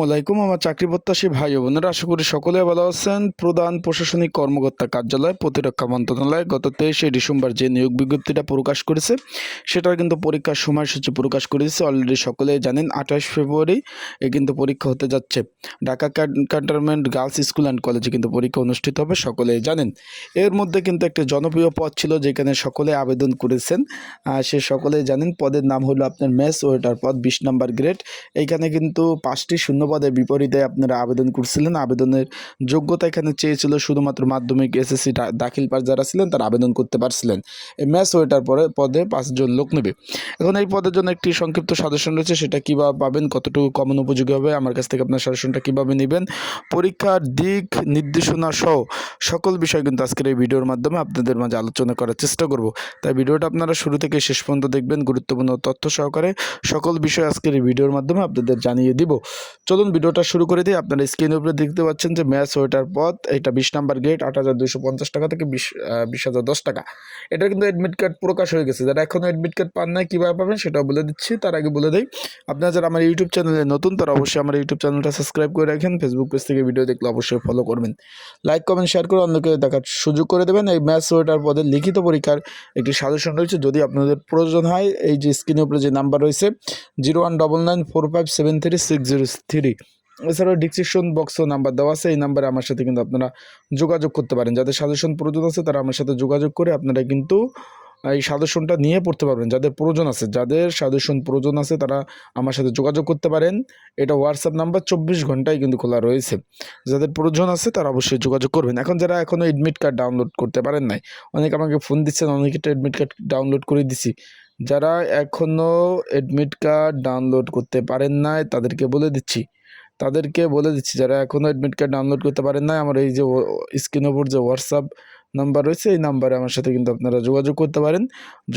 আলাইকুম আমার চাকরি প্রত্যাশী ভাই ও বোনেরা, আশা করি সকলে ভালো আছেন। প্রধান প্রশাসনিক কর্মকর্তা কার্যালয়, প্রতিরক্ষা মন্ত্রণালয় গত 23শে ডিসেম্বর যে নিয়োগ বিজ্ঞপ্তিটা প্রকাশ করেছে সেটার কিন্তু পরীক্ষার সময়সূচি প্রকাশ করেছে। অলরেডি সকলেই জানেন 28 ফেব্রুয়ারি কিন্তু পরীক্ষা হতে যাচ্ছে। Dhaka cantonment girls school and কলেজে কিন্তু পরীক্ষা অনুষ্ঠিত হবে, সকলেই জানেন। এর মধ্যে কিন্তু একটি জনপ্রিয় পদ ছিল যেখানে সকলে আবেদন করেছেন। সে সকলেই জানেন পদের নাম হলো আপনার মেস ওয়েটার পদ, 20 নম্বর গ্রেড। এইখানে কিন্তু 5টি শূন্যপদের বিপরীতে আপনারা আবেদন করছিলেন। আবেদনের যোগ্যতা এখানে চেয়েছিল শুধুমাত্র মাধ্যমিক এসএসসি দাখিল পাস যারা ছিলেন তারা আবেদন করতে পারছিলেন। এই ম্যাথ ওয়েটার পদে 5 জন লোক নেবে। এখন এই পদের জন্য একটি সংক্ষিপ্ত সাজেশন রয়েছে, সেটা কীভাবে পাবেন, কতটুকু কমন উপযোগী হবে, আমার কাছ থেকে আপনার সাজেশনটা কীভাবে নেবেন, পরীক্ষার দিক নির্দেশনা সহ সকল বিষয় কিন্তু আজকের এই ভিডিওর মাধ্যমে আপনাদের মাঝে আলোচনা করার চেষ্টা করব। তাই ভিডিওটা আপনারা শুরু থেকে শেষ পর্যন্ত দেখবেন, গুরুত্বপূর্ণ তথ্য সহকারে সকল বিষয় আজকের এই ভিডিওর মাধ্যমে আপনাদের জানিয়ে দিব। চলুন ভিডিওটা শুরু করে দিই। আপনারা স্ক্রিনের উপরে দেখতে পাচ্ছেন যে ম্যাথ ওয়েটার পদ, এটা 20 নম্বর গ্রেড, 8,250 টাকা থেকে 20,010 টাকা। এটা কিন্তু অ্যাডমিট কার্ড প্রকাশ হয়ে গেছে। যারা এখনও অ্যাডমিট কার্ড পান নাই কীভাবে পাবেন সেটাও বলে দিচ্ছি। তার আগে বলে দেই, আপনারা যারা আমার ইউটিউব চ্যানেলে নতুন তারা অবশ্যই আমার ইউটিউব চ্যানেলটা সাবস্ক্রাইব করে রাখেন। ফেসবুক পেজ থেকে ভিডিও দেখলে অবশ্যই ফলো করবেন, লাইক কমেন্ট শেয়ার করে অন্যকে দেখার সুযোগ করে দেবেন। এই ম্যাথ ওয়েটার পদের লিখিত পরীক্ষার একটি সাজেশন রয়েছে, যদি আপনাদের প্রয়োজন হয় এই যে স্ক্রিনের উপরে যে নাম্বার রয়েছে 019945736003, এছাড়াও ডিসক্রিপশন বক্সও নাম্বার দেওয়া আছে, এই নাম্বারে আমার সাথে কিন্তু আপনারা যোগাযোগ করতে পারেন। যাদের সাজেশন প্রয়োজন আছে তারা আমার সাথে যোগাযোগ করে আপনারা কিন্তু এই সাজেশনটা নিয়ে পড়তে পারবেন। যাদের সাজেশন প্রয়োজন আছে তারা আমার সাথে যোগাযোগ করতে পারেন। এটা হোয়াটসঅ্যাপ নাম্বার 24 ঘন্টায় কিন্তু খোলা রয়েছে। যাদের প্রয়োজন আছে তারা অবশ্যই যোগাযোগ করবেন। এখন যারা এখনও এডমিট কার্ড ডাউনলোড করতে পারেন নাই, অনেকে আমাকে ফোন দিচ্ছেন, অনেকে এডমিট কার্ড ডাউনলোড করে দিছি। যারা এখনও এডমিট কার্ড ডাউনলোড করতে পারেন নাই তাদেরকে বলে দিচ্ছি, যারা এখনও এডমিট কার্ড ডাউনলোড করতে পারেন না, আমার এই যে স্ক্রিনের উপর যে হোয়াটসঅ্যাপ নাম্বার রয়েছে এই নাম্বারে আমার সাথে কিন্তু আপনারা যোগাযোগ করতে পারেন।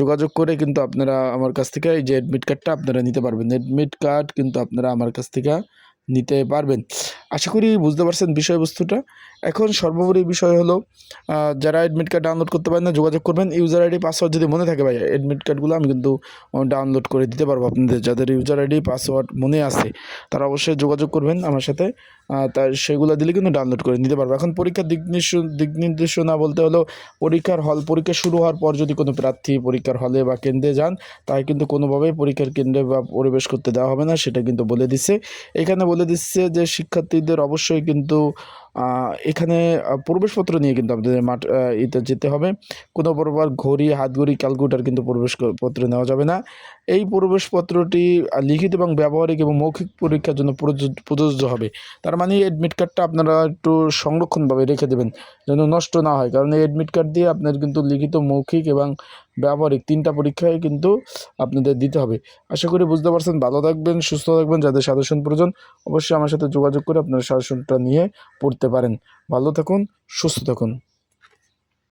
যোগাযোগ করে কিন্তু আপনারা আমার কাছ থেকে এই যে অ্যাডমিট কার্ডটা আপনারা নিতে পারবেন। অ্যাডমিট কার্ড কিন্তু আপনারা আমার কাছ থেকে নিতে পারবেন। আশা করি বুঝতে পারছেন বিষয়বস্তুটা। এখন সর্বোপরি বিষয় হলো, যারা অ্যাডমিট কার্ড ডাউনলোড করতে পারেন না যোগাযোগ করবেন। ইউজার আইডি পাসওয়ার্ড যদি মনে থাকে ভাই, অ্যাডমিট কার্ডগুলো আমি কিন্তু ডাউনলোড করে দিতে পারবো আপনাদের। যাদের ইউজার আইডি পাসওয়ার্ড মনে আছে তারা অবশ্যই যোগাযোগ করবেন আমার সাথে, তার সেগুলো দিলে কিন্তু ডাউনলোড করে নিতে পারবো। এখন পরীক্ষার দিক নির্দেশনা বলতে হলো, পরীক্ষা শুরু হওয়ার পর যদি কোনো প্রার্থী পরীক্ষার হলে বা কেন্দ্রে যান তাই কিন্তু কোনোভাবেই পরীক্ষার কেন্দ্রে বা প্রবেশ করতে দেওয়া হবে না, সেটা কিন্তু বলে দিচ্ছে। এখানে বলে দিচ্ছে যে শিক্ষার্থীদের অবশ্যই কিন্তু এখানে প্রবেশপত্র নিয়ে কিন্তু আপনাদের ইতে যেতে হবে। কোনো প্রকার ঘড়ি, হাতঘড়ি, ক্যালকুলেটর কিন্তু প্রবেশপত্র নেওয়া যাবে না। এই প্রবেশপত্রটি লিখিত এবং ব্যবহারিক এবং মৌখিক পরীক্ষার জন্য প্রযোজ্য হবে। তার মানে অ্যাডমিট কার্ডটা আপনারা একটু সংরক্ষণভাবে রেখে দেবেন যেন নষ্ট না হয়, কারণ এই অ্যাডমিট কার্ড দিয়ে আপনার কিন্তু লিখিত, মৌখিক এবং ব্যবহারিক 3টা পরীক্ষায় কিন্তু আপনাদের দিতে হবে। আশা করি বুঝতে পারছেন। ভালো থাকবেন, সুস্থ থাকবেন। যাদের সাজেশন প্রয়োজন অবশ্যই আমার সাথে যোগাযোগ করে আপনারা সাজেশনটা নিয়ে পড়তে পারেন। ভালো থাকুন, সুস্থ থাকুন।